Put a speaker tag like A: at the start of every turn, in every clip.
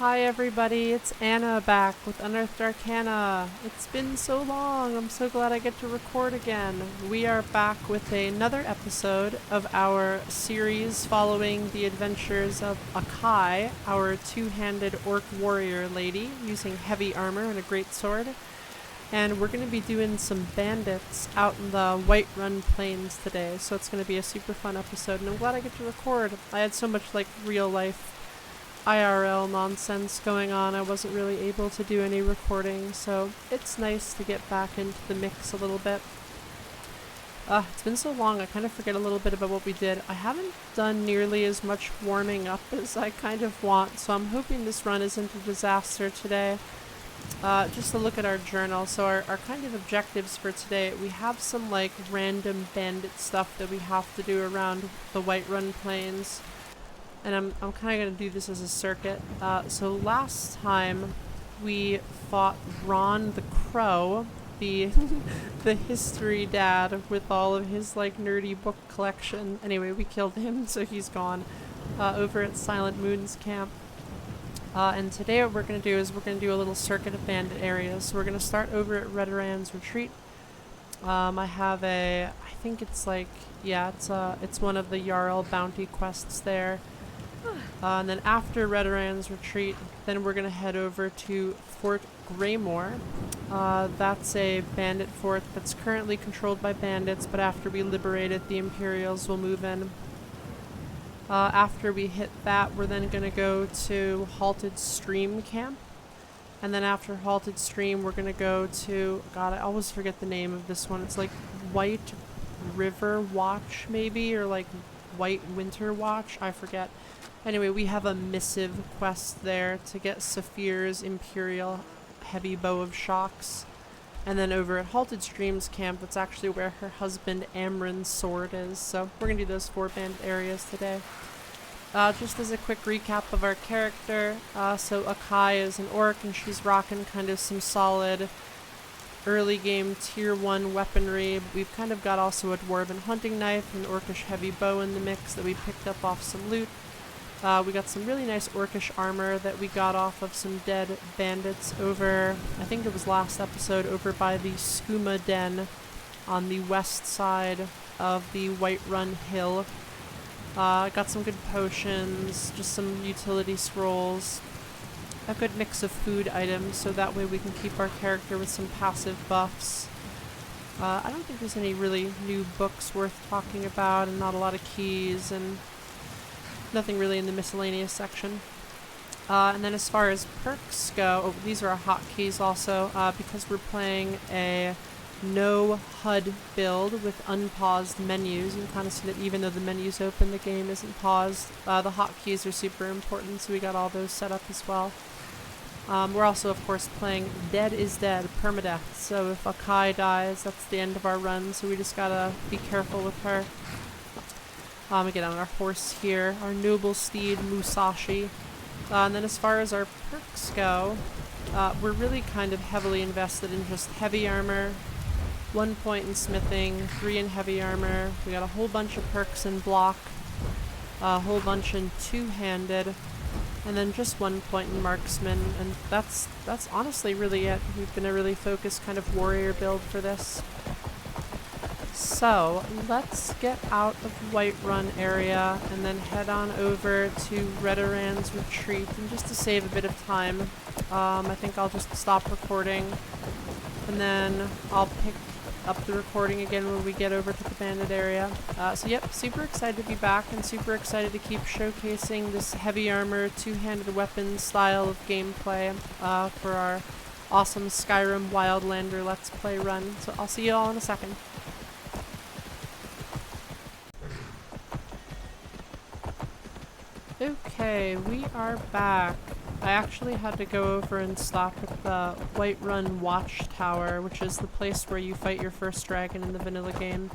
A: Hi everybody, it's Anna back with Unearthed Arcana. It's been so long, I'm so glad I get to record again. We are back with another episode of our series following the adventures of Akai, our two-handed orc warrior lady using heavy armor and a great sword. And we're going to be doing some bandits out in the Whiterun plains today, so it's going to be a super fun episode, and I'm glad I get to record. I had so much real life IRL nonsense going on, I wasn't really able to do any recording, so it's nice to get back into the mix a little bit. It's been so long, I kind of forget a little bit about what we did. I haven't done nearly as much warming up as I kind of want, so I'm hoping this run isn't a disaster today. Just to look at our journal, so our kind of objectives for today, we have some random bandit stuff that we have to do around the Whiterun plains. And I'm kind of going to do this as a circuit. So last time we fought Ron the Crow, the the history dad with all of his nerdy book collection. Anyway, we killed him, so he's gone over at Silent Moon's camp. And today what we're going to do is we're going to do a little circuit of bandit areas. So we're going to start over at Redoran's retreat. I have I think it's it's one of the Jarl bounty quests there. And then after Redoran's retreat, then we're going to head over to Fort Greymoor. That's a bandit fort that's currently controlled by bandits, but after we liberate it, the Imperials will move in. After we hit that, we're then going to go to Halted Stream Camp. And then after Halted Stream, we're going to go to, God, I always forget the name of this one. It's White River Watch, maybe, or White Winter Watch, I forget. Anyway, we have a missive quest there to get Saphir's Imperial Heavy Bow of Shocks. And then over at Halted Streams Camp, that's actually where her husband Amron's sword is. So we're going to do those 4 bandit areas today. Just as a quick recap of our character, so Akai is an orc and she's rocking kind of some solid early game tier 1 weaponry. We've kind of got also a dwarven hunting knife and an orcish heavy bow in the mix that we picked up off some loot. We got some really nice orcish armor that we got off of some dead bandits over, I think it was last episode, over by the Skooma Den on the west side of the Whiterun Hill. Got some good potions, just some utility scrolls, a good mix of food items, so that way we can keep our character with some passive buffs. I don't think there's any really new books worth talking about, and not a lot of keys, and nothing really in the miscellaneous section. And then as far as perks go, these are our hotkeys also, because we're playing a no HUD build with unpaused menus. You can kind of see that even though the menu's open, the game isn't paused. The hotkeys are super important, so we got all those set up as well. We're also, of course, playing Dead is Dead, Permadeath, so if Akai dies, that's the end of our run, so we just gotta be careful with her. We get on our horse here, our noble steed Musashi. And then as far as our perks go, we're really kind of heavily invested in just heavy armor, 1 point in smithing, 3 in heavy armor. We got a whole bunch of perks in block, a whole bunch in two-handed, and then just 1 point in marksman, and that's honestly really it. We've been a really focused kind of warrior build for this. So, let's get out of Whiterun area and then head on over to Redoran's retreat. And just to save a bit of time, I think I'll just stop recording and then I'll pick up the recording again when we get over to the bandit area. So yep, super excited to be back and super excited to keep showcasing this heavy armor, two-handed weapon style of gameplay for our awesome Skyrim Wildlander Let's Play run. So I'll see you all in a second. Okay, we are back. I actually had to go over and stop at the Whiterun Watchtower, which is the place where you fight your first dragon in the vanilla game,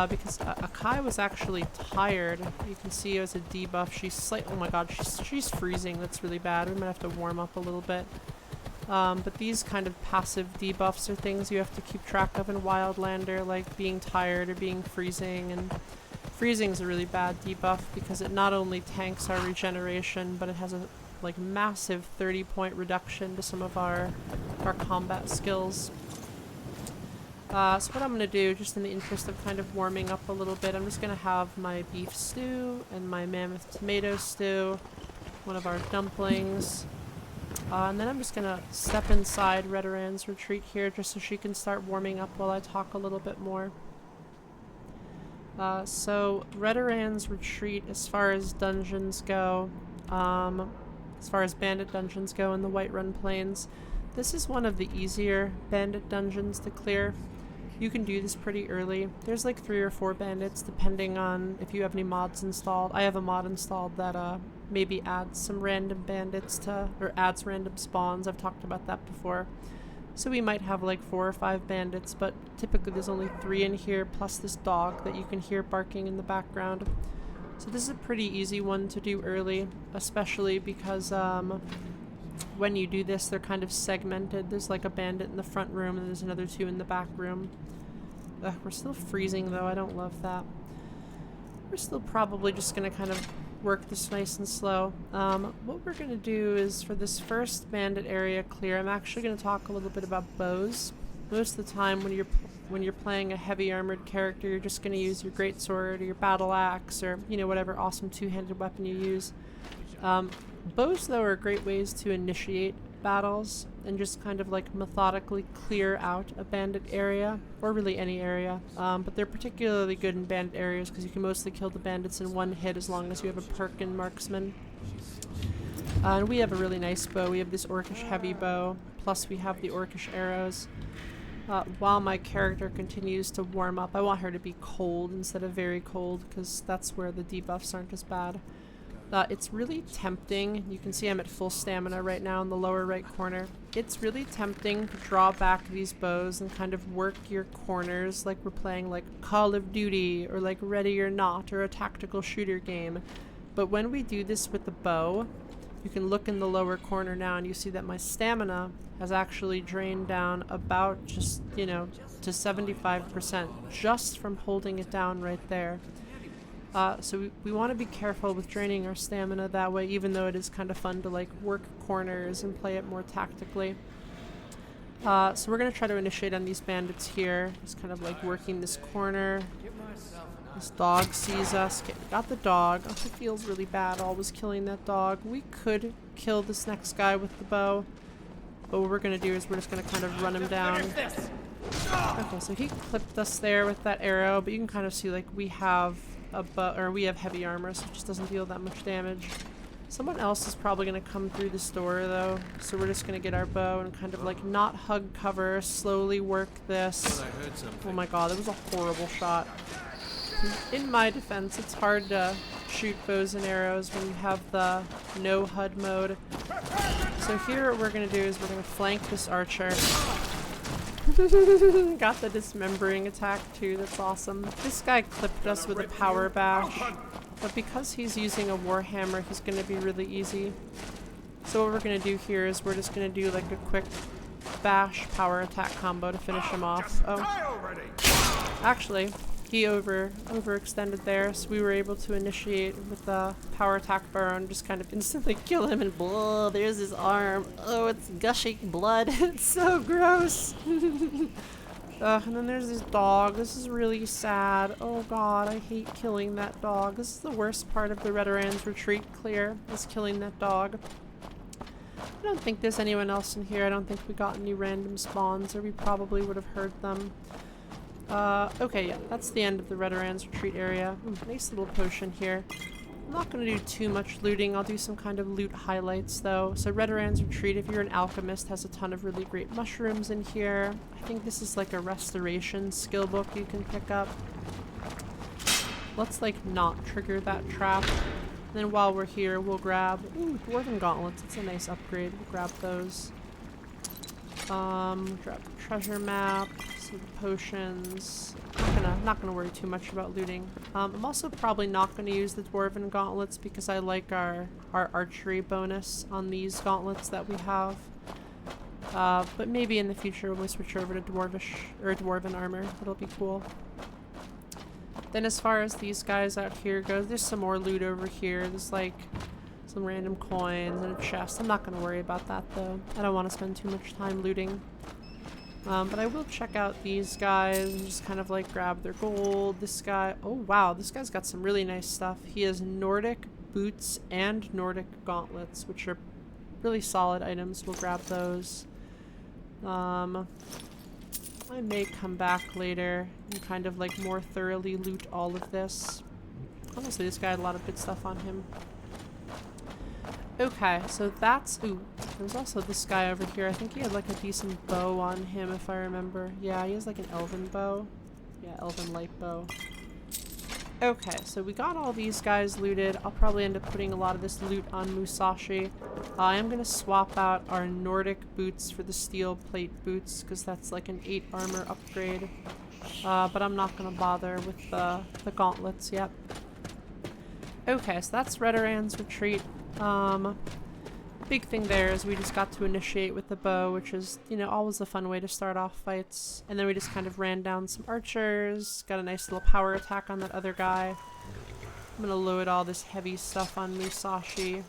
A: because Akai was actually tired. You can see as a debuff, oh my god, she's freezing. That's really bad. We might have to warm up a little bit. But these kind of passive debuffs are things you have to keep track of in Wildlander, like being tired or being freezing, and freezing is a really bad debuff because it not only tanks our regeneration, but it has a like massive 30-point reduction to some of our combat skills. So what I'm going to do, just in the interest of kind of warming up a little bit, I'm just going to have my beef stew and my mammoth tomato stew, one of our dumplings. And then I'm just going to step inside Redoran's retreat here just so she can start warming up while I talk a little bit more. So Redoran's retreat, as far as dungeons go, as far as bandit dungeons go in the Whiterun Plains, this is one of the easier bandit dungeons to clear. You can do this pretty early. There's like 3 or 4 bandits depending on if you have any mods installed. I have a mod installed that maybe adds some random bandits to, or adds random spawns. I've talked about that before. So we might have like 4 or 5 bandits, but typically there's only 3 in here, plus this dog that you can hear barking in the background. So this is a pretty easy one to do early, especially because when you do this, they're kind of segmented. There's like a bandit in the front room and there's another 2 in the back room. Ugh, we're still freezing though, I don't love that. We're still probably just gonna kind of work this nice and slow. What we're gonna do is, for this first bandit area clear, I'm actually gonna talk a little bit about bows. Most of the time when you're playing a heavy armored character, you're just gonna use your greatsword or your battle axe or, you know, whatever awesome 2-handed weapon you use. Bows though are great ways to initiate battles and just kind of like methodically clear out a bandit area, or really any area, but they're particularly good in bandit areas because you can mostly kill the bandits in one hit as long as you have a perk in marksman. And we have a really nice bow. We have this orcish heavy bow, plus we have the orcish arrows. While my character continues to warm up, I want her to be cold instead of very cold because that's where the debuffs aren't as bad. It's really tempting. You can see I'm at full stamina right now in the lower right corner. It's really tempting to draw back these bows and kind of work your corners like we're playing like Call of Duty or like Ready or Not or a tactical shooter game. But when we do this with the bow, you can look in the lower corner now and you see that my stamina has actually drained down about just, you know, to 75% just from holding it down right there. So we want to be careful with draining our stamina that way, even though it is kind of fun to like work corners and play it more tactically. So we're going to try to initiate on these bandits here, just kind of like working this corner. This dog sees us. Okay, we got the dog. Oh, it feels really bad always killing that dog. We could kill this next guy with the bow, but what we're going to do is we're just going to kind of run him down. Okay, so he clipped us there with that arrow, but you can kind of see like we have we have heavy armor, so it just doesn't deal that much damage. Someone else is probably going to come through this door though, so we're just going to get our bow and kind of like not hug cover, slowly work this. Oh my god, that was a horrible shot. In my defense, it's hard to shoot bows and arrows when you have the no HUD mode. So here what we're going to do is we're going to flank this archer. Got the dismembering attack too, that's awesome. This guy clipped us with a power bash, but because he's using a warhammer, he's going to be really easy. So what we're going to do here is we're just going to do like a quick bash power attack combo to finish him off. Oh, actually, he overextended there, so we were able to initiate with the power attack of our own, just kind of instantly kill him, and blah, there's his arm. Oh, it's gushing blood. It's so gross. And then there's this dog. This is really sad. Oh god, I hate killing that dog. This is the worst part of the Redoran's retreat clear, is killing that dog. I don't think there's anyone else in here. I don't think we got any random spawns, or we probably would have heard them. Okay, yeah, that's the end of the Redoran's retreat area. Ooh, nice little potion here. I'm not going to do too much looting. I'll do some kind of loot highlights though. So Redoran's retreat, if you're an alchemist, has a ton of really great mushrooms in here. I think this is like a restoration skill book you can pick up. Let's like not trigger that trap. And then while we're here, we'll grab, ooh, dwarven gauntlets. It's a nice upgrade. We'll grab those. Grab the treasure map, some potions. Not gonna worry too much about looting. I'm also probably not gonna use the dwarven gauntlets because I like our archery bonus on these gauntlets that we have. But maybe in the future when we switch over to dwarven armor, it'll be cool. Then as far as these guys out here goes, there's some more loot over here. There's like some random coins and a chest. I'm not going to worry about that though. I don't want to spend too much time looting. But I will check out these guys and just kind of like grab their gold. This guy, oh wow, this guy's got some really nice stuff. He has Nordic boots and Nordic gauntlets, which are really solid items. We'll grab those. I may come back later and kind of like more thoroughly loot all of this. Honestly, this guy had a lot of good stuff on him. Okay, so that's... Ooh, there's also this guy over here. I think he had like a decent bow on him, if I remember. Yeah, he has like an elven bow. Yeah, elven light bow. Okay, so we got all these guys looted. I'll probably end up putting a lot of this loot on Musashi. I am going to swap out our Nordic boots for the steel plate boots, because that's like an 8 armor upgrade. But I'm not going to bother with the gauntlets yet. Okay, so that's Redoran's retreat. Big thing there is we just got to initiate with the bow, which is, you know, always a fun way to start off fights. And then we just kind of ran down some archers, got a nice little power attack on that other guy. I'm gonna load all this heavy stuff on Musashi.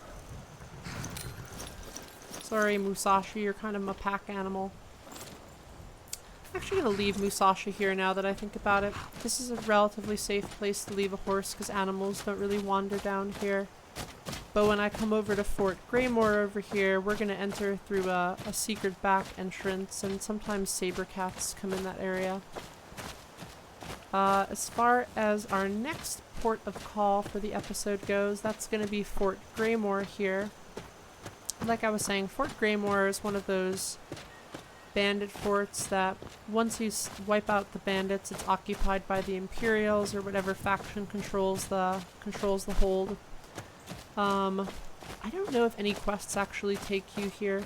A: Sorry, Musashi, you're kind of a pack animal. I'm actually gonna leave Musashi here now that I think about it. This is a relatively safe place to leave a horse because animals don't really wander down here. But when I come over to Fort Greymoor over here, we're going to enter through a secret back entrance, and sometimes saber cats come in that area. As far as our next port of call for the episode goes, that's going to be Fort Greymoor here. Like I was saying, Fort Greymoor is one of those bandit forts that once you wipe out the bandits, it's occupied by the Imperials or whatever faction controls the hold. I don't know if any quests actually take you here,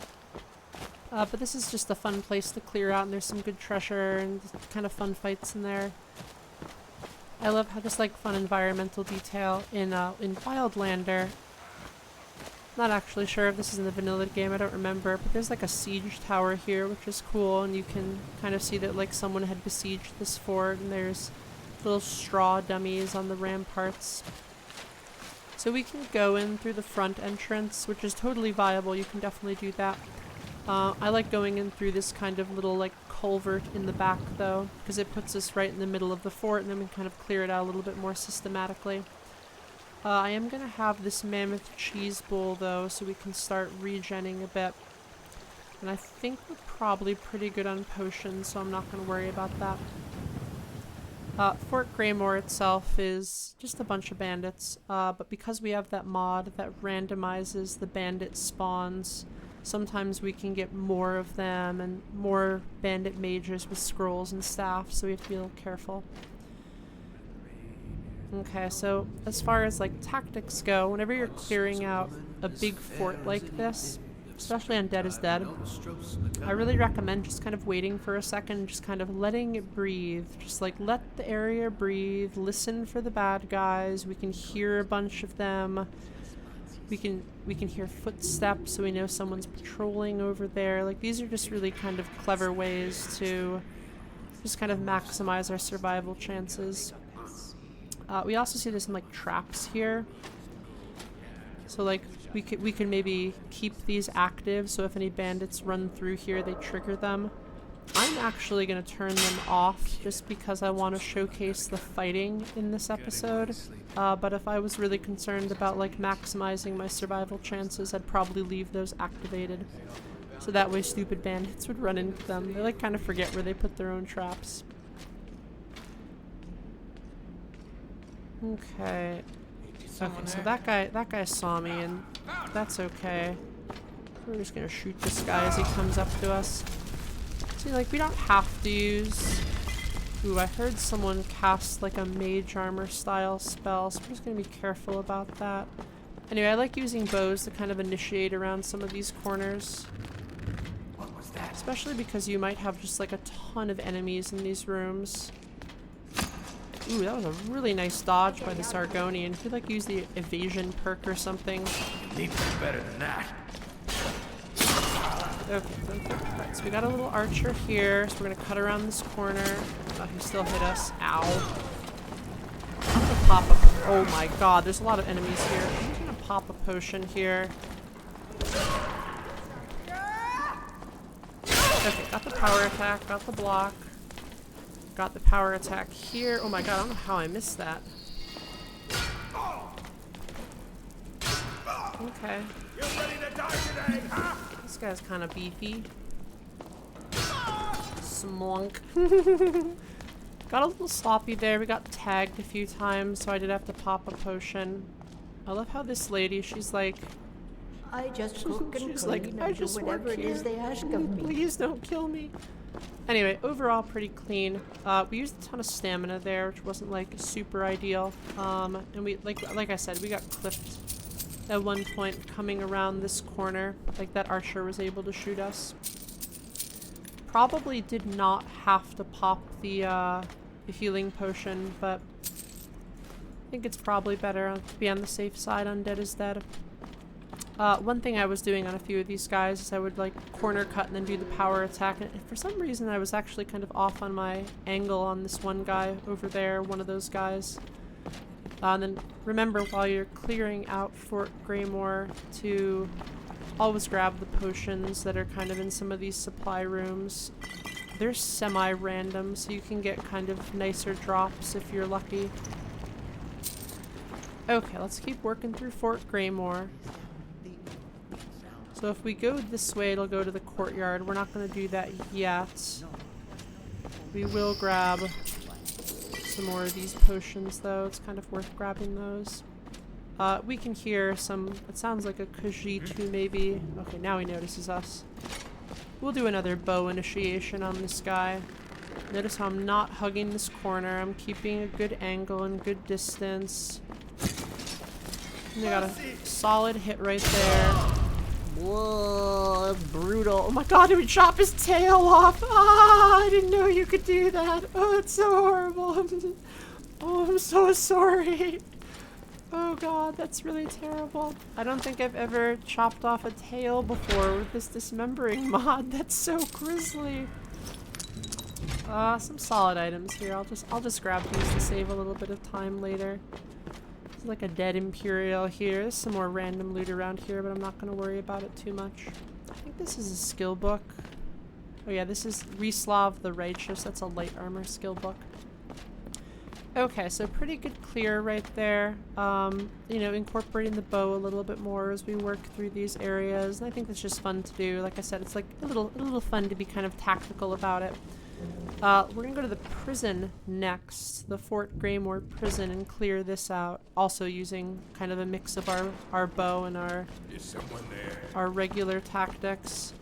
A: but this is just a fun place to clear out, and there's some good treasure and kind of fun fights in there. I love how just like fun environmental detail in Wildlander. Not actually sure if this is in the vanilla game, I don't remember, but there's like a siege tower here, which is cool, and you can kind of see that like someone had besieged this fort, and there's little straw dummies on the ramparts. So we can go in through the front entrance, which is totally viable. You can definitely do that. I like going in through this kind of little like culvert in the back though, because it puts us right in the middle of the fort, and then we can kind of clear it out a little bit more systematically. I am going to have this mammoth cheese bowl though, so we can start regenning a bit. And I think we're probably pretty good on potions, so I'm not going to worry about that. Fort Greymoor itself is just a bunch of bandits, but because we have that mod that randomizes the bandit spawns, sometimes we can get more of them and more bandit mages with scrolls and staff, so we have to be a little careful. Okay, so as far as like tactics go, whenever you're clearing out a big fort like this, especially on Dead is Dead, I really recommend just kind of waiting for a second, just kind of letting it breathe. Just like let the area breathe, listen for the bad guys. We can hear a bunch of them. We can hear footsteps, so we know someone's patrolling over there. Like these are just really kind of clever ways to just kind of maximize our survival chances. We also see there's some like traps here. So like we could maybe keep these active, so if any bandits run through here, they trigger them. I'm actually going to turn them off just because I want to showcase the fighting in this episode. But if I was really concerned about like maximizing my survival chances, I'd probably leave those activated. So that way stupid bandits would run into them. They like kind of forget where they put their own traps. Okay. Okay, so that guy saw me, and that's okay. We're just gonna shoot this guy as he comes up to us. See, like, we don't have to use... Ooh, I heard someone cast, like, a mage armor style spell, so we're just gonna be careful about that. Anyway, I like using bows to kind of initiate around some of these corners.
B: What was that?
A: Especially because you might have just, like, a ton of enemies in these rooms. Ooh, that was a really nice dodge by this Argonian. If you'd like use the evasion perk or something.
B: Need to be better than that.
A: Okay, alright, so we got a little archer here, so we're gonna cut around this corner. Oh, he still hit us. Ow. I'm gonna pop up. Oh my god, there's a lot of enemies here. I'm just gonna pop a potion here. Okay, got the power attack, got the block. Got the power attack here. Oh my god, I don't know how I missed that. Okay.
B: You ready to die today, huh?
A: This guy's kind of beefy. Smunk. Got a little sloppy there. We got tagged a few times, so I did have to pop a potion. I love how this lady, she's like...
C: I just cook and
A: she's
C: clean
A: like,
C: and
A: I
C: do
A: just
C: whatever
A: work
C: it is
A: here.
C: they ask of me.
A: Please don't kill me. Anyway, overall pretty clean. We used a ton of stamina there, which wasn't like super ideal. And we like I said, we got clipped at one point coming around this corner. Like that archer was able to shoot us. Probably did not have to pop the healing potion, but I think it's probably better to be on the safe side. Undead is dead. One thing I was doing on a few of these guys is I would like corner cut and then do the power attack, and for some reason I was actually kind of off on my angle on this one guy over there, one of those guys. And then remember, while you're clearing out Fort Greymoor, to always grab the potions that are kind of in some of these supply rooms. They're semi-random, so you can get kind of nicer drops if you're lucky. Okay, let's keep working through Fort Greymoor. So if we go this way, it'll go to the courtyard. We're not going to do that yet. We will grab some more of these potions, though. It's kind of worth grabbing those. We can hear some... It sounds like a Khajiit maybe. Okay, now he notices us. We'll do another bow initiation on this guy. Notice how I'm not hugging this corner. I'm keeping a good angle and good distance. And I got a solid hit right there. Whoa, brutal. Oh my god, did we chop his tail off? Ah, I didn't know you could do that. Oh, it's so horrible. Oh, I'm so sorry. Oh god, that's really terrible. I don't think I've ever chopped off a tail before with this dismembering mod. That's so grisly. Some solid items here. I'll just grab these to save a little bit of time later. There's like a dead Imperial here. There's some more random loot around here, but I'm not going to worry about it too much. I think this is a skill book. Oh yeah, this is Reslav the Righteous. That's a light armor skill book. Okay, so pretty good clear right there. You know, incorporating the bow a little bit more as we work through these areas. And I think that's just fun to do. Like I said, it's like a little fun to be kind of tactical about it. We're gonna go to the prison next, the Fort Greymoor prison, and clear this out. Also using kind of a mix of our bow and our regular tactics.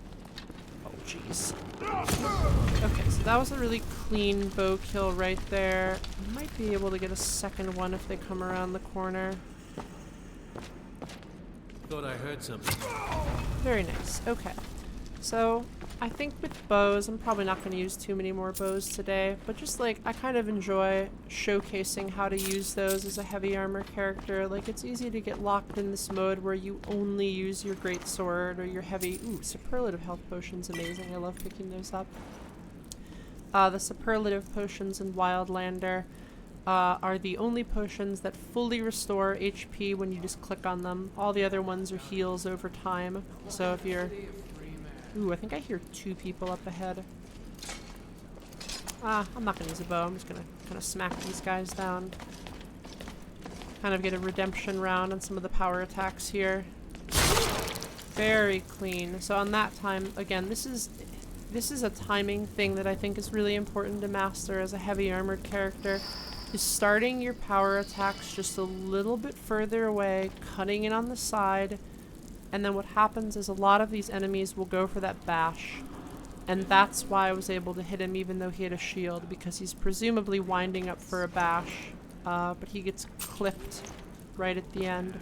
A: Oh jeez. Okay, so that was a really clean bow kill right there. I might be able to get a second one if they come around the corner.
D: Thought I heard something.
A: Very nice. Okay. So, I think with bows, I'm probably not going to use too many more bows today, but just like, I kind of enjoy showcasing how to use those as a heavy armor character. Like, it's easy to get locked in this mode where you only use your great sword or your heavy... Ooh, superlative health potions, amazing. I love picking those up. The superlative potions in Wildlander are the only potions that fully restore HP when you just click on them. All the other ones are heals over time, so if you're... Ooh, I think I hear 2 people up ahead. I'm not gonna use a bow. I'm just gonna kind of smack these guys down. Kind of get a redemption round on some of the power attacks here. Very clean. So on that time, again, this is a timing thing that I think is really important to master as a heavy armored character. Is starting your power attacks just a little bit further away, cutting in on the side. And then what happens is a lot of these enemies will go for that bash. And that's why I was able to hit him even though he had a shield, because he's presumably winding up for a bash. But he gets clipped right at the end.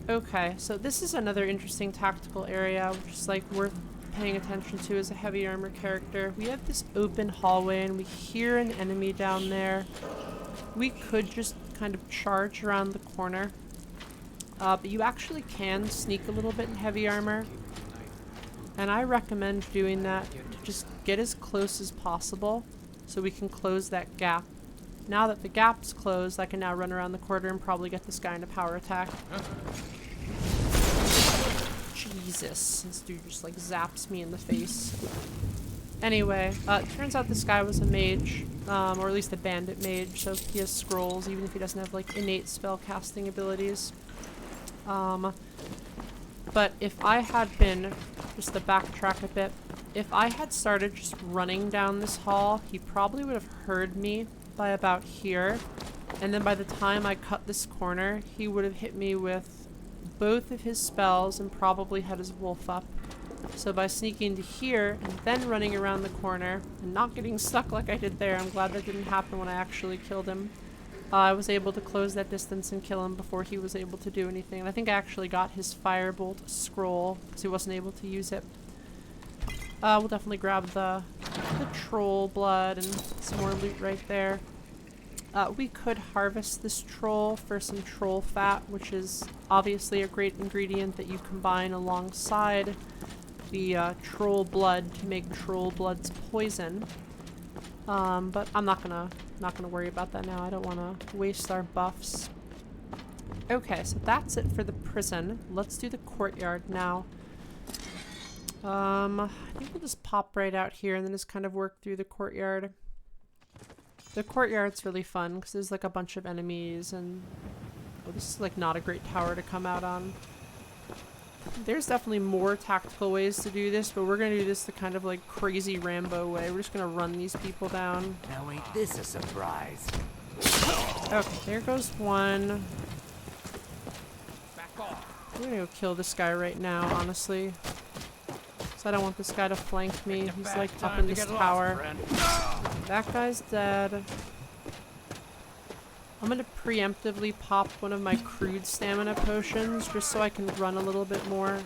A: Okay, so this is another interesting tactical area, which is like worth paying attention to as a heavy armor character. We have this open hallway and we hear an enemy down there. We could just kind of charge around the corner. But you actually can sneak a little bit in heavy armor. And I recommend doing that to just get as close as possible so we can close that gap now that the gap's closed, I can now run around the corner and probably get this guy in a power attack. Jesus, this dude just like zaps me in the face. Anyway, it turns out this guy was a mage, or at least a bandit mage, so he has scrolls even if he doesn't have like innate spell casting abilities. But if I had been, just to backtrack a bit, if I had started just running down this hall, he probably would have heard me by about here, and then by the time I cut this corner, he would have hit me with both of his spells and probably had his wolf up. So by sneaking to here and then running around the corner and not getting stuck like I did there, I'm glad that didn't happen when I actually killed him. I was able to close that distance and kill him before he was able to do anything. And I think I actually got his firebolt scroll because he wasn't able to use it. We'll definitely grab the troll blood and some more loot right there. We could harvest this troll for some troll fat, which is obviously a great ingredient that you combine alongside the troll blood to make troll blood's poison. But I'm not gonna worry about that now. I don't want to waste our buffs. Okay, so that's it for the prison. Let's do the courtyard now. I think we'll just pop right out here and then just kind of work through the courtyard. The courtyard's really fun because there's like a bunch of enemies and this is like not a great tower to come out on. There's definitely more tactical ways to do this, but we're gonna do this the kind of like crazy Rambo way. We're just gonna run these people down.
B: Now ain't this a surprise?
A: Okay, there goes one.
B: Back off.
A: I'm gonna go kill this guy right now, honestly. So I don't want this guy to flank me. He's like up in this tower. That guy's dead. I'm gonna preemptively pop one of my crude stamina potions just so I can run a little bit more.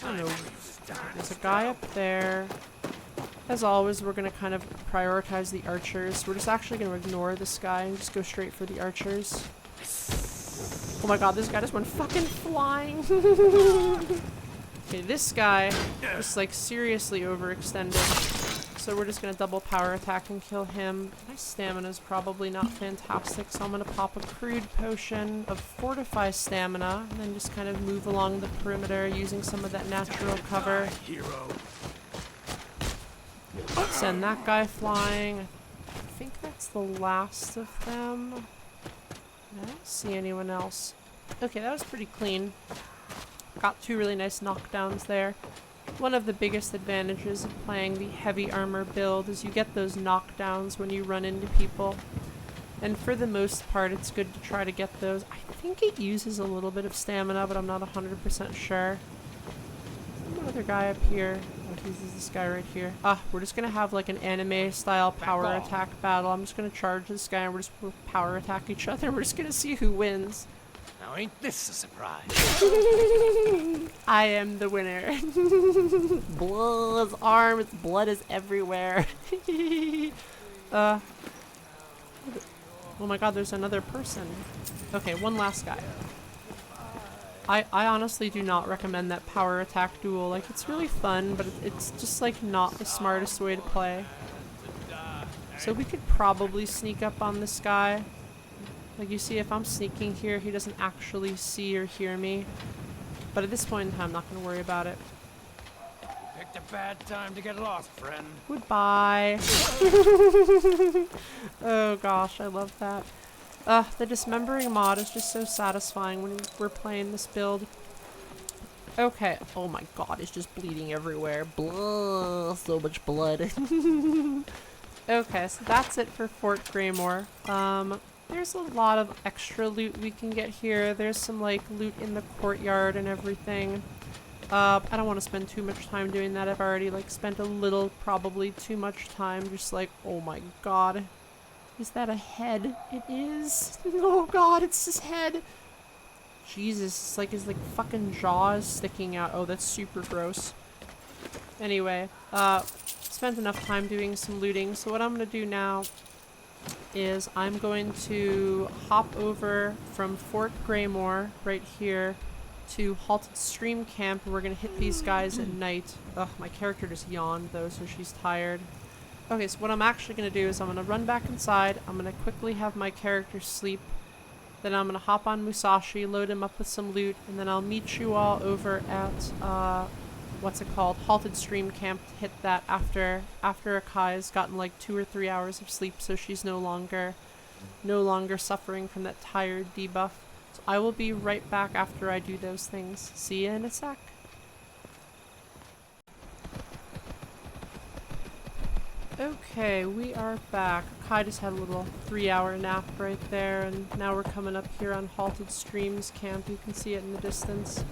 A: I don't know. There's a guy up there. As always, we're gonna kind of prioritize the archers. We're just actually gonna ignore this guy and just go straight for the archers. Oh my god, this guy just went fucking flying. Okay, this guy is like seriously overextended. So we're just gonna double power attack and kill him. My stamina's probably not fantastic, so I'm gonna pop a crude potion of fortify stamina and then just kind of move along the perimeter using some of that natural cover. Send that guy flying. I think that's the last of them. I don't see anyone else. Okay, that was pretty clean. Got two really nice knockdowns there. One of the biggest advantages of playing the heavy armor build is you get those knockdowns when you run into people. And for the most part, it's good to try to get those. I think it uses a little bit of stamina, but I'm not 100% sure. Another guy up here. Oh, he's this guy right here. We're just gonna have like an anime style power attack battle. I'm just gonna charge this guy and we're just gonna power attack each other. We're just gonna see who wins.
B: Now ain't this a surprise?
A: I am the winner. Blood's arms, blood is everywhere. Oh my god, there's another person. Okay, one last guy. I honestly do not recommend that power attack duel. Like, it's really fun, but it's just like not the smartest way to play. So we could probably sneak up on this guy. Like, you see, if I'm sneaking here, he doesn't actually see or hear me. But at this point in time, I'm not going to worry about it.
B: Picked a bad time to get lost, friend.
A: Goodbye. Oh gosh, I love that. The dismembering mod is just so satisfying when we're playing this build. Okay. Oh my god, it's just bleeding everywhere. Blah, so much blood. Okay, so that's it for Fort Greymoor. There's a lot of extra loot we can get here. There's some like loot in the courtyard and everything. I don't want to spend too much time doing that. I've already like spent a little, probably too much time just like, oh my god. Is that a head? It is. Oh god, it's his head. Jesus, it's like his like fucking jaw is sticking out. Oh, that's super gross. Anyway, spent enough time doing some looting. So what I'm gonna do now is I'm going to hop over from Fort Greymoor right here to Halted Stream Camp, and we're gonna hit these guys at night. Ugh, my character just yawned though, so she's tired. Okay, so what I'm actually going to do is I'm going to run back inside. I'm going to quickly have my character sleep. Then I'm going to hop on Musashi, load him up with some loot, and then I'll meet you all over at, what's it called? Halted Stream Camp to hit that after Akai has gotten like 2 or 3 hours of sleep, so she's no longer suffering from that tired debuff. So I will be right back after I do those things. See you in a sec. Okay, we are back. Kai just had a little 3-hour nap right there, and now we're coming up here on Halted Streams Camp. You can see it in the distance.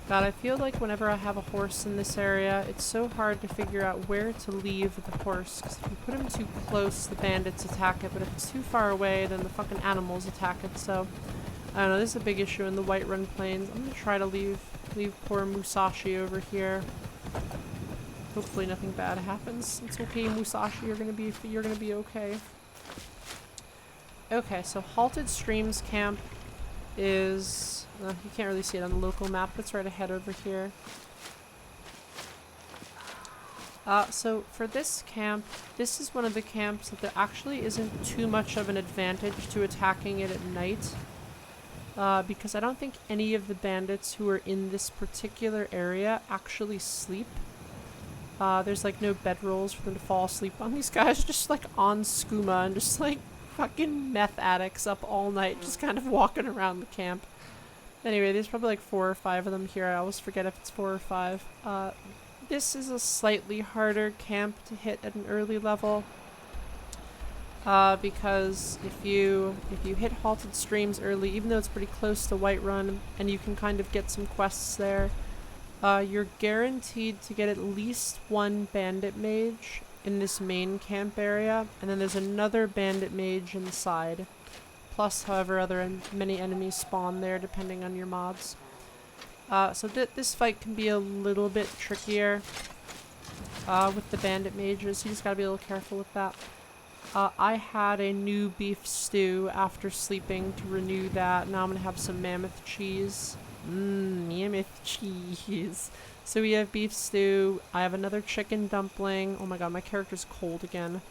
A: God, I feel like whenever I have a horse in this area, it's so hard to figure out where to leave the horse, because if you put him too close, the bandits attack it, but if it's too far away, then the fucking animals attack it, so I don't know, this is a big issue in the Whiterun Plains. I'm gonna try to leave poor Musashi over here. Hopefully nothing bad happens. It's okay, Musashi, you're gonna be okay. Okay, so Halted Streams Camp is you can't really see it on the local map, but it's right ahead over here. So for this camp, this is one of the camps that there actually isn't too much of an advantage to attacking it at night. Because I don't think any of the bandits who are in this particular area actually sleep. There's like no bedrolls for them to fall asleep on. These guys just like on skooma and just like fucking meth addicts up all night, just kind of walking around the camp. Anyway, there's probably like 4 or 5 of them here. I always forget if it's 4 or 5. This is a slightly harder camp to hit at an early level. Because if you hit Halted Streams early, even though it's pretty close to Whiterun, and you can kind of get some quests there, you're guaranteed to get at least 1 bandit mage in this main camp area, and then there's another bandit mage inside. Plus, however, many enemies spawn there depending on your mods. So this fight can be a little bit trickier with the bandit mages. You just gotta be a little careful with that. I had a new beef stew after sleeping to renew that. Now I'm gonna have some mammoth cheese. Mammoth cheese. So we have beef stew. I have another chicken dumpling. Oh my god, my character's cold again.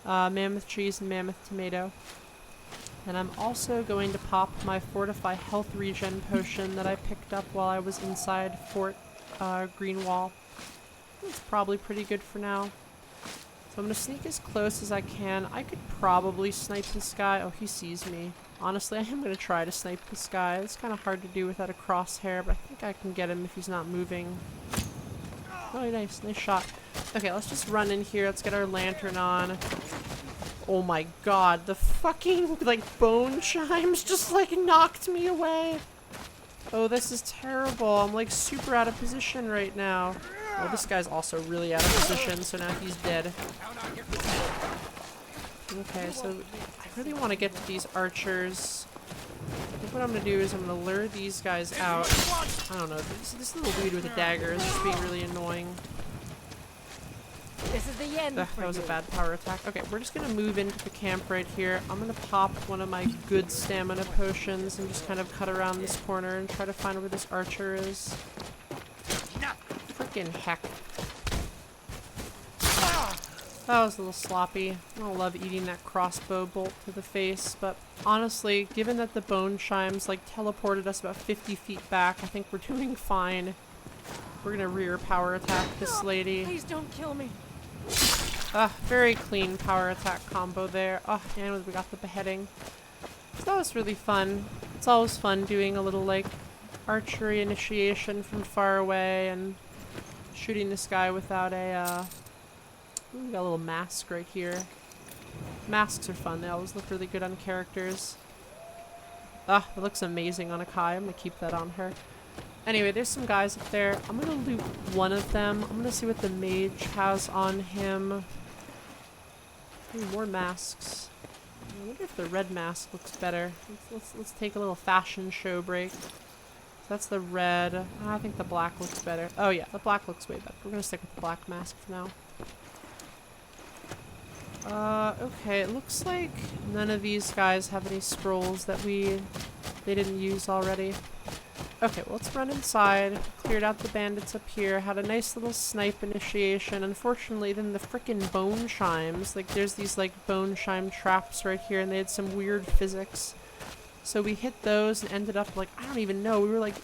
A: Mammoth cheese and mammoth tomato. And I'm also going to pop my Fortify Health Regen potion that I picked up while I was inside Fort Greenwall. It's probably pretty good for now. So I'm going to sneak as close as I can. I could probably snipe this guy. Oh, he sees me. Honestly, I am going to try to snipe this guy. It's kind of hard to do without a crosshair, but I think I can get him if he's not moving. Oh, nice. Nice shot. Okay, let's just run in here. Let's get our lantern on. Oh my god, the fucking, like, bone chimes just, like, knocked me away. Oh, this is terrible. I'm, like, super out of position right now. Oh, this guy's also really out of position, so now he's dead. Okay, so I really want to get to these archers. I think what I'm going to do is I'm going to lure these guys out. I don't know, this little dude with a dagger is just being really annoying.
C: This is the end.
A: That was a bad power attack. Okay, we're just gonna move into the camp right here. I'm gonna pop one of my good stamina potions and just kind of cut around this corner and try to find where this archer is. Freaking heck. That was a little sloppy. I don't love eating that crossbow bolt to the face, but honestly, given that the bone chimes like teleported us about 50 feet back, I think we're doing fine. We're gonna rear power attack this lady.
C: Please don't kill me.
A: Very clean power attack combo there. Oh, and we got the beheading. So that was really fun. It's always fun doing a little, like, archery initiation from far away and shooting this guy without a, ooh, we got a little mask right here. Masks are fun. They always look really good on characters. It looks amazing on Akai. I'm gonna keep that on her. Anyway, there's some guys up there. I'm gonna loot one of them. I'm gonna see what the mage has on him. Ooh, more masks. I wonder if the red mask looks better. Let's take a little fashion show break. So that's the red. I think the black looks better. Oh yeah, the black looks way better. We're gonna stick with the black mask for now. Okay, it looks like none of these guys have any scrolls that they didn't use already. Okay, well, let's run inside. Cleared out the bandits up here. Had a nice little snipe initiation. Unfortunately, then the frickin' bone chimes. Like, there's these, like, bone chime traps right here, and they had some weird physics. So we hit those and ended up, like, I don't even know. We were, like,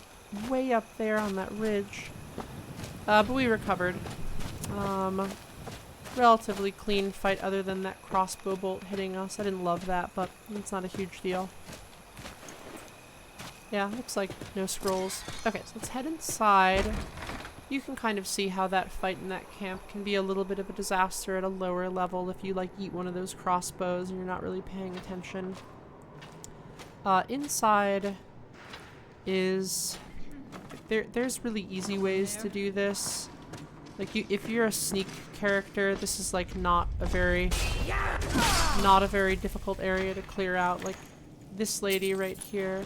A: way up there on that ridge. But we recovered. Relatively clean fight other than that crossbow bolt hitting us. I didn't love that, but it's not a huge deal. Yeah, looks like no scrolls. Okay, so let's head inside. You can kind of see how that fight in that camp can be a little bit of a disaster at a lower level if you like eat one of those crossbows and you're not really paying attention. Inside is... There's really easy ways to do this. Like, if you're a sneak character, this is like not a very difficult area to clear out. Like, this lady right here.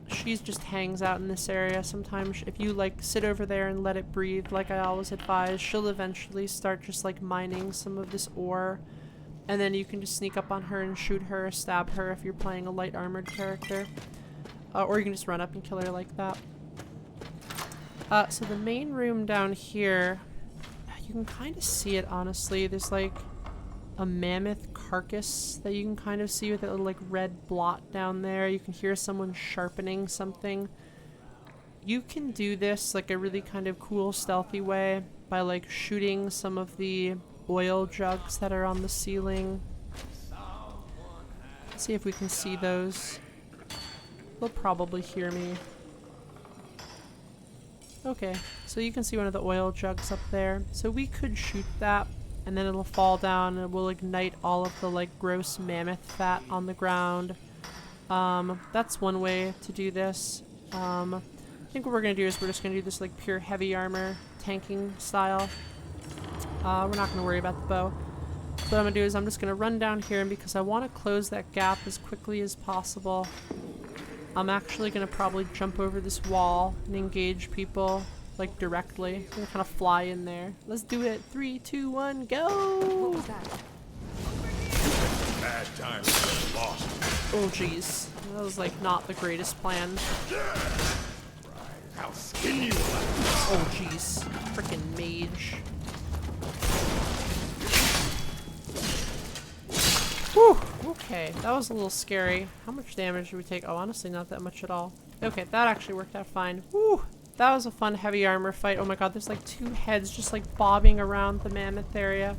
A: She just hangs out in this area. Sometimes if you like sit over there and let it breathe, like I always advise, she'll eventually start just like mining some of this ore, and then you can just sneak up on her and shoot her or stab her if you're playing a light armored character, or you can just run up and kill her like that. So the main room down here, you can kind of see it honestly. There's like a mammoth carcass that you can kind of see with that little like red blot down there. You can hear someone sharpening something. You can do this like a really kind of cool stealthy way by like shooting some of the oil jugs that are on the ceiling. Let's see if we can see those. They'll probably hear me. Okay, so you can see one of the oil jugs up there. So we could shoot that, and then it'll fall down and it will ignite all of the like gross mammoth fat on the ground. That's one way to do this. I think what we're gonna do is we're just gonna do this like pure heavy armor tanking style. We're not gonna worry about the bow. So what I'm gonna do is I'm just gonna run down here, and because I want to close that gap as quickly as possible, I'm actually gonna probably jump over this wall and engage people like directly. I'm gonna kind of fly in there. Let's do it. 3, 2, 1, go!
C: What was that?
B: Bad time lost.
A: Oh jeez, that was like not the greatest plan.
B: I'll skin you.
A: Oh jeez, freaking mage. Whew, okay, that was a little scary. How much damage did we take? Oh, honestly, not that much at all. Okay, that actually worked out fine. Whew, that was a fun heavy armor fight. Oh my god, there's like 2 heads just like bobbing around the mammoth area.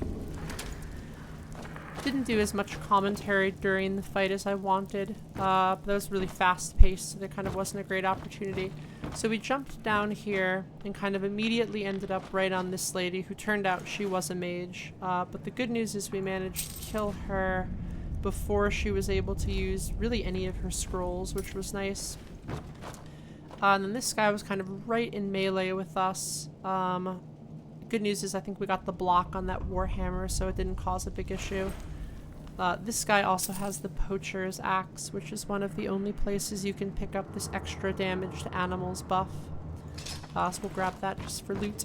A: Didn't do as much commentary during the fight as I wanted, but that was really fast paced, so there kind of wasn't a great opportunity. So we jumped down here and kind of immediately ended up right on this lady, who turned out she was a mage. But the good news is we managed to kill her before she was able to use really any of her scrolls, which was nice. And then this guy was kind of right in melee with us. Good news is I think we got the block on that warhammer, so it didn't cause a big issue. This guy also has the poacher's axe, which is one of the only places you can pick up this extra damage to animals buff. So we'll grab that just for loot.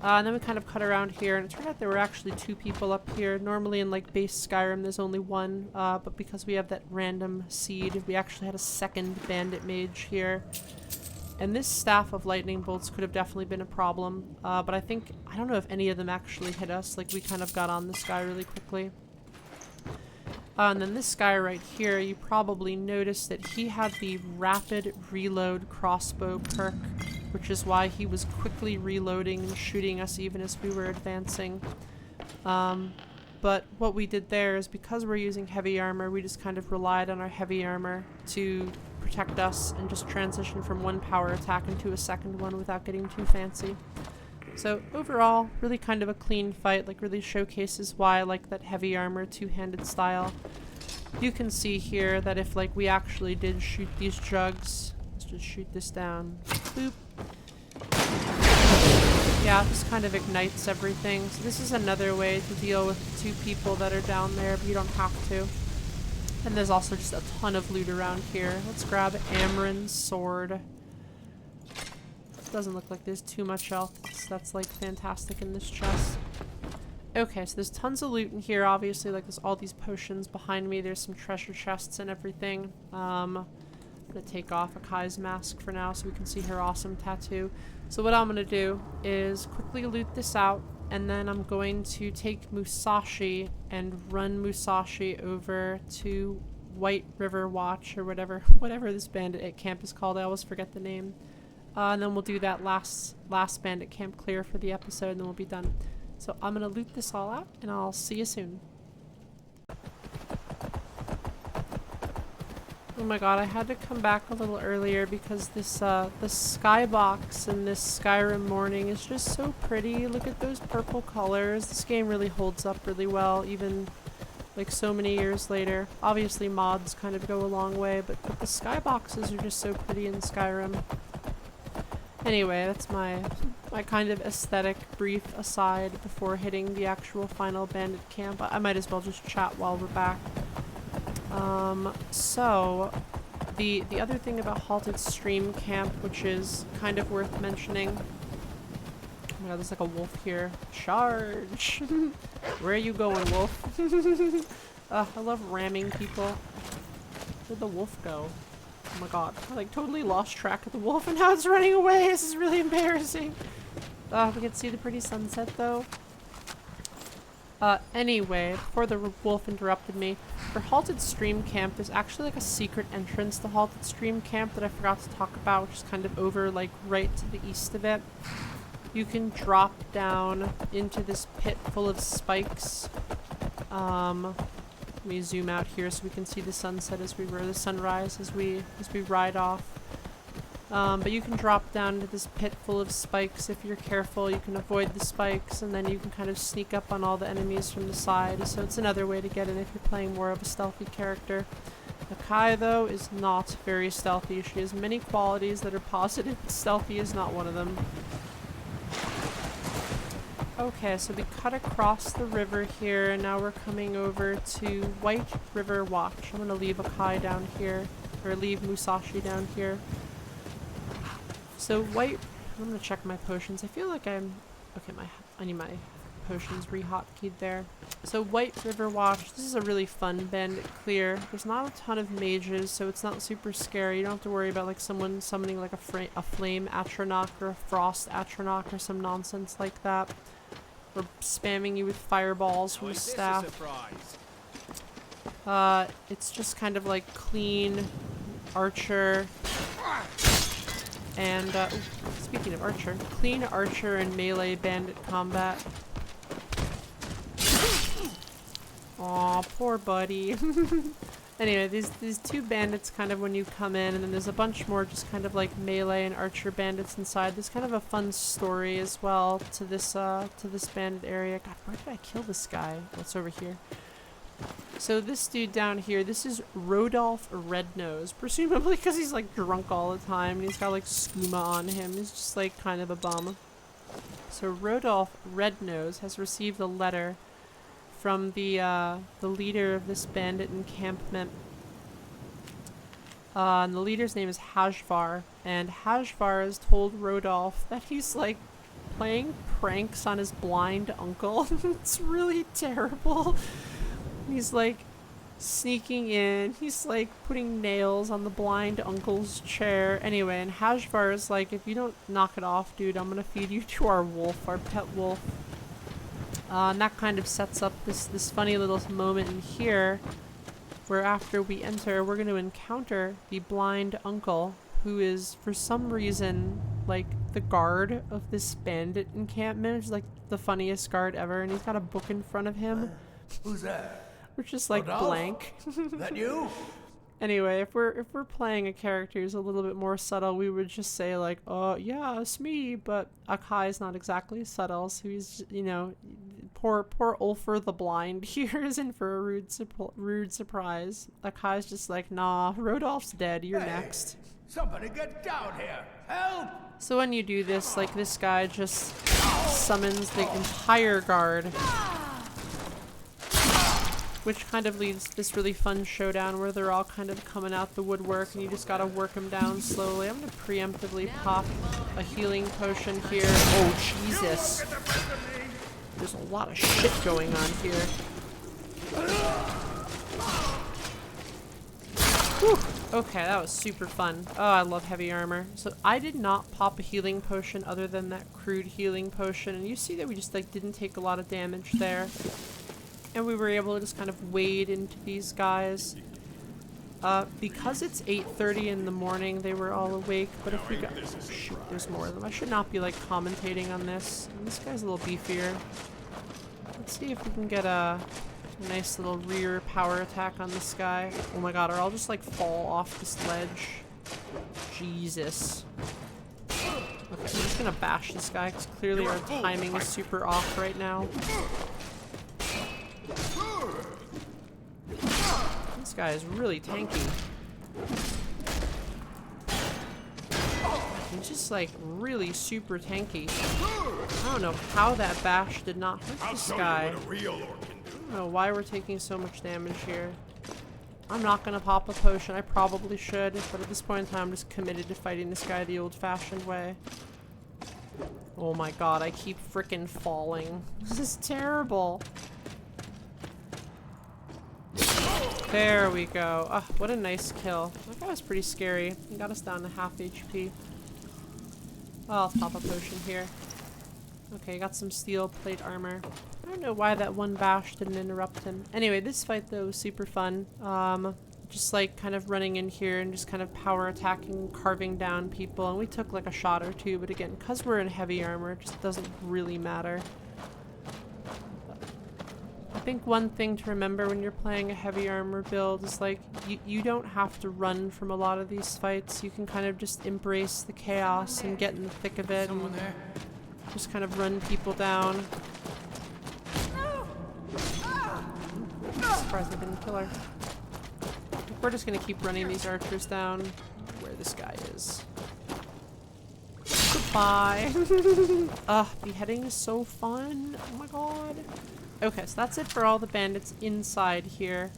A: And then we kind of cut around here, and it turned out there were actually 2 people up here. Normally in like base Skyrim there's only 1, but because we have that random seed, we actually had a second bandit mage here. And this staff of lightning bolts could have definitely been a problem, but I don't know if any of them actually hit us. Like, we kind of got on this guy really quickly. And then this guy right here, you probably noticed that he had the rapid reload crossbow perk, which is why he was quickly reloading and shooting us even as we were advancing. But what we did there is, because we're using heavy armor, we just kind of relied on our heavy armor to protect us and just transition from one power attack into a second one without getting too fancy. So overall, really kind of a clean fight, like really showcases why I like that heavy armor two-handed style. You can see here that if like we actually did shoot these jugs, let's just shoot this down, boop. Yeah, it just kind of ignites everything. So this is another way to deal with 2 people that are down there, but you don't have to. And there's also just a ton of loot around here. Let's grab Amren's sword. Doesn't look like there's too much else that's like fantastic in this chest. Okay, so there's tons of loot in here, obviously. Like, there's all these potions behind me. There's some treasure chests and everything. I'm gonna take off Akai's mask for now so we can see her awesome tattoo. So what I'm gonna do is quickly loot this out, and then I'm going to take Musashi and run Musashi over to White River Watch or whatever this bandit camp is called. I always forget the name. And then we'll do that last bandit camp clear for the episode, and then we'll be done. So I'm gonna loot this all out, and I'll see you soon. Oh my god, I had to come back a little earlier because this the skybox in this Skyrim morning is just so pretty. Look at those purple colors. This game really holds up really well, even like so many years later. Obviously mods kind of go a long way, but the skyboxes are just so pretty in Skyrim. Anyway, that's my kind of aesthetic brief aside before hitting the actual final bandit camp. I might as well just chat while we're back. So the other thing about Halted Stream Camp, which is kind of worth mentioning. Oh my god, there's like a wolf here. Charge! Where are you going, wolf? I love ramming people. Where'd the wolf go? Oh my god, I like totally lost track of the wolf and now it's running away. This is really embarrassing. We can see the pretty sunset though. Anyway, before the wolf interrupted me, for Halted Stream Camp, there's actually like a secret entrance to Halted Stream Camp that I forgot to talk about, which is kind of over like right to the east of it. You can drop down into this pit full of spikes. Let me zoom out here so we can see the sunset or the sunrise as we ride off. But you can drop down into this pit full of spikes if you're careful. You can avoid the spikes, and then you can kind of sneak up on all the enemies from the side. So it's another way to get in if you're playing more of a stealthy character. Akai, though, is not very stealthy. She has many qualities that are positive, but stealthy is not one of them. Okay, so we cut across the river here, and now we're coming over to White River Watch. I'm gonna leave Akai down here, or leave Musashi down here. So I'm gonna check my potions. I feel like I need my potions re-hotkeyed there. So White River Watch, this is a really fun bandit clear. There's not a ton of mages, so it's not super scary. You don't have to worry about like someone summoning like a flame Atronach or a frost Atronach or some nonsense like that. Or spamming you with fireballs from a staff. It's just kind of like clean archer. And, speaking of archer, clean archer and melee bandit combat. Aw, poor buddy. Anyway, these two bandits kind of when you come in, and then there's a bunch more just kind of like melee and archer bandits inside. There's kind of a fun story as well to this bandit area. God, where did I kill this guy? What's over here? So this dude down here, this is Rodolph Rednose, presumably because he's like drunk all the time and he's got like skooma on him. He's just like kind of a bum. So Rodolph Rednose has received a letter from the leader of this bandit encampment. And the leader's name is Hajvar, and Hajvar has told Rodolph that he's like playing pranks on his blind uncle. It's really terrible. He's like sneaking in. He's like putting nails on the blind uncle's chair. Anyway, and Hajvar is like, if you don't knock it off, dude, I'm gonna feed you to our wolf, our pet wolf. And that kind of sets up this funny little moment in here where after we enter, we're going to encounter the blind uncle, who is, for some reason, like the guard of this bandit encampment. It's like the funniest guard ever, and he's got a book in front of him.
B: Who's that?
A: We're just like blank.
B: That you?
A: Anyway, if we're playing a character who's a little bit more subtle, we would just say like, "Oh yeah, it's me." But Akai is not exactly subtle, so he's, you know, poor Ulfer the blind here is in for a rude surprise. Akai's just like, "Nah, Rodolph's dead. You're next."
B: Somebody get down here! Help!
A: So when you do this, like this guy just summons the entire guard. Which kind of leads to this really fun showdown where they're all kind of coming out the woodwork and you just gotta work them down slowly. I'm gonna preemptively pop a healing potion here. Oh, Jesus. There's a lot of shit going on here. Whew. Okay, that was super fun. Oh, I love heavy armor. So I did not pop a healing potion other than that crude healing potion. And you see that we just like didn't take a lot of damage there. And we were able to just kind of wade into these guys. Because it's 8:30 in the morning, they were all awake. But if we got... Shoot, there's more of them. I should not be like commentating on this. And this guy's a little beefier. Let's see if we can get a nice little rear power attack on this guy. Oh my god, or I'll just like fall off this ledge. Jesus. Okay, I'm just gonna bash this guy because clearly our timing is super off right now. This guy is really tanky. He's just like really super tanky. I don't know how that bash did not hurt this guy. I don't know why we're taking so much damage here. I'm not gonna pop a potion. I probably should, but at this point in time, I'm just committed to fighting this guy the old-fashioned way. Oh my god, I keep frickin' falling. This is terrible. There we go. Oh, what a nice kill. That guy was pretty scary. He got us down to half HP. Oh, I'll pop a potion here. Okay, got some steel plate armor. I don't know why that one bash didn't interrupt him. Anyway, this fight though was super fun. Just like kind of running in here and just kind of power attacking, carving down people. And we took like a shot or two, but again, because we're in heavy armor, it just doesn't really matter. I think one thing to remember when you're playing a heavy armor build is like you don't have to run from a lot of these fights. You can kind of just embrace the chaos and get in the thick of it and just kind of run people down. I'm surprised I didn't kill her. We're just gonna keep running these archers down where this guy is. Goodbye. Ugh, beheading is so fun. Oh my god. Okay, so that's it for all the bandits inside here.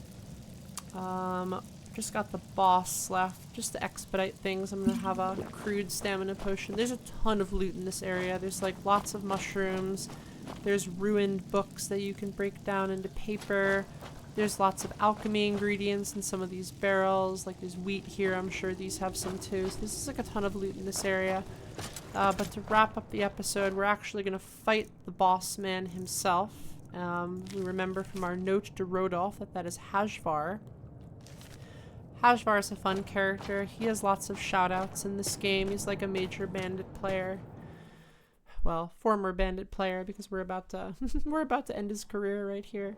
A: Just got the boss left. Just to expedite things, I'm gonna have a crude stamina potion. There's a ton of loot in this area. There's like lots of mushrooms. There's ruined books that you can break down into paper. There's lots of alchemy ingredients in some of these barrels. Like there's wheat here. I'm sure these have some too. So this is like a ton of loot in this area. But to wrap up the episode, we're actually gonna fight the boss man himself. We remember from our note to Rodolph that is Hajvar. Hajvar is a fun character. He has lots of shoutouts in this game. He's like a major bandit player. Well, former bandit player, because we're about to we're about to end his career right here.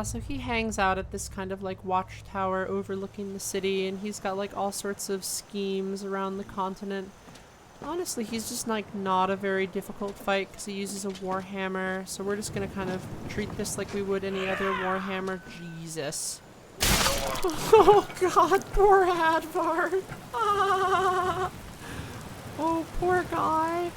A: So he hangs out at this kind of like watchtower overlooking the city, and he's got like all sorts of schemes around the continent. Honestly, he's just like not a very difficult fight because he uses a warhammer, so we're just gonna kind of treat this like we would any other warhammer. Jesus. Oh god, poor Hadvar. Ah. Oh, poor guy.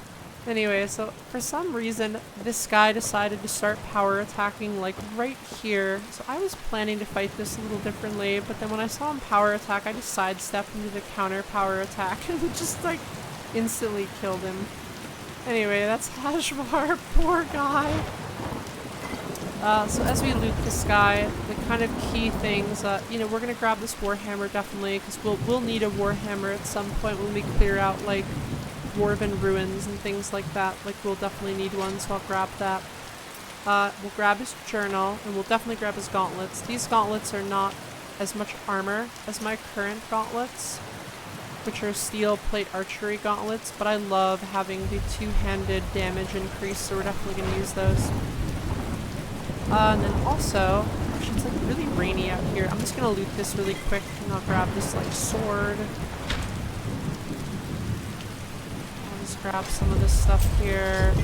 A: Anyway, so for some reason, this guy decided to start power attacking like right here. So I was planning to fight this a little differently, but then when I saw him power attack, I just sidestepped into the counter power attack and just like instantly killed him. Anyway, that's Hajvar, poor guy. So as we loot this guy, the kind of key things, you know, we're gonna grab this warhammer definitely, because we'll need a warhammer at some point when we clear out like dwarven ruins and things like that. Like we'll definitely need one, so I'll grab that. We'll grab his journal, and we'll definitely grab his gauntlets. These gauntlets are not as much armor as my current gauntlets, which are steel plate archery gauntlets, but I love having the two-handed damage increase, so we're definitely going to use those. And then also, actually it's like really rainy out here. I'm just going to loot this really quick, and I'll grab this like sword. I'll just grab some of this stuff here.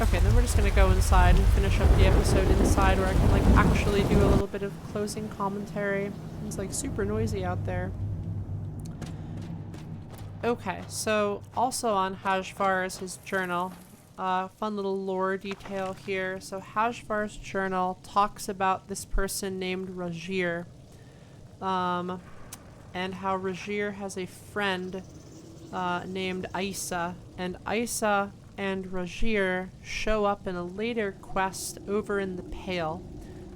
A: Okay, then we're just going to go inside and finish up the episode inside, where I can like actually do a little bit of closing commentary. It's like super noisy out there. Okay, so also on Hajvar is his journal. Fun little lore detail here. So Hajvar's journal talks about this person named Rajir. And how Rajir has a friend named Isa. And Isa and Rajir show up in a later quest over in the Pale.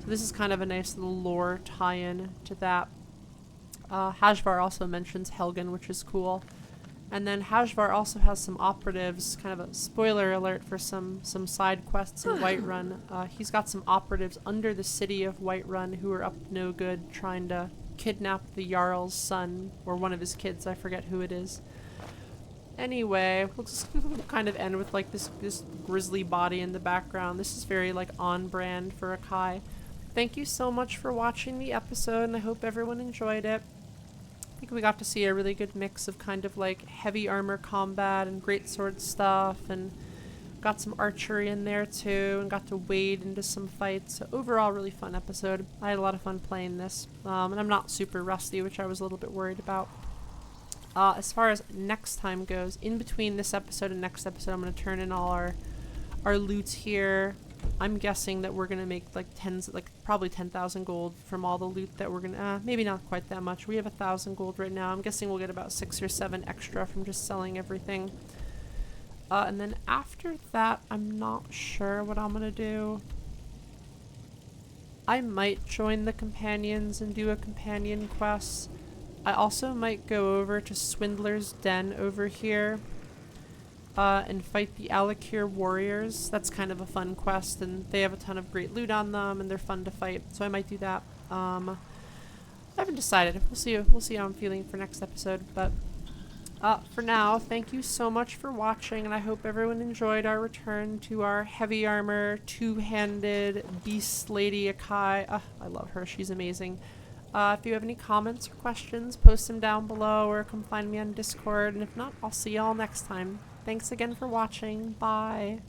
A: So this is kind of a nice little lore tie-in to that. Hajvar also mentions Helgen, which is cool. And then Hajvar also has some operatives, kind of a spoiler alert for some side quests in Whiterun. He's got some operatives under the city of Whiterun who are up no good trying to kidnap the Jarl's son, or one of his kids, I forget who it is. Anyway, we'll just kind of end with like this grisly body in the background. This is very like on brand for Akai. Thank you so much for watching the episode, and I hope everyone enjoyed it. I think we got to see a really good mix of kind of like heavy armor combat and greatsword stuff, and got some archery in there too, and got to wade into some fights. So overall, really fun episode. I had a lot of fun playing this, and I'm not super rusty, which I was a little bit worried about. As far as next time goes, in between this episode and next episode, I'm going to turn in all our loot here. I'm guessing that we're going to make like probably 10,000 gold from all the loot that we're going to, maybe not quite that much. We have 1,000 gold right now. I'm guessing we'll get about 6 or 7 extra from just selling everything. And then after that, I'm not sure what I'm going to do. I might join the companions and do a companion quest. I also might go over to Swindler's Den over here. And fight the Alakir warriors. That's kind of a fun quest, and they have a ton of great loot on them, and they're fun to fight, so I might do that. I haven't decided. We'll see how I'm feeling for next episode, but for now, thank you so much for watching, and I hope everyone enjoyed our return to our heavy armor, two-handed beast lady Akai. I love her. She's amazing. If you have any comments or questions, post them down below, or come find me on Discord, and if not, I'll see y'all next time. Thanks again for watching. Bye.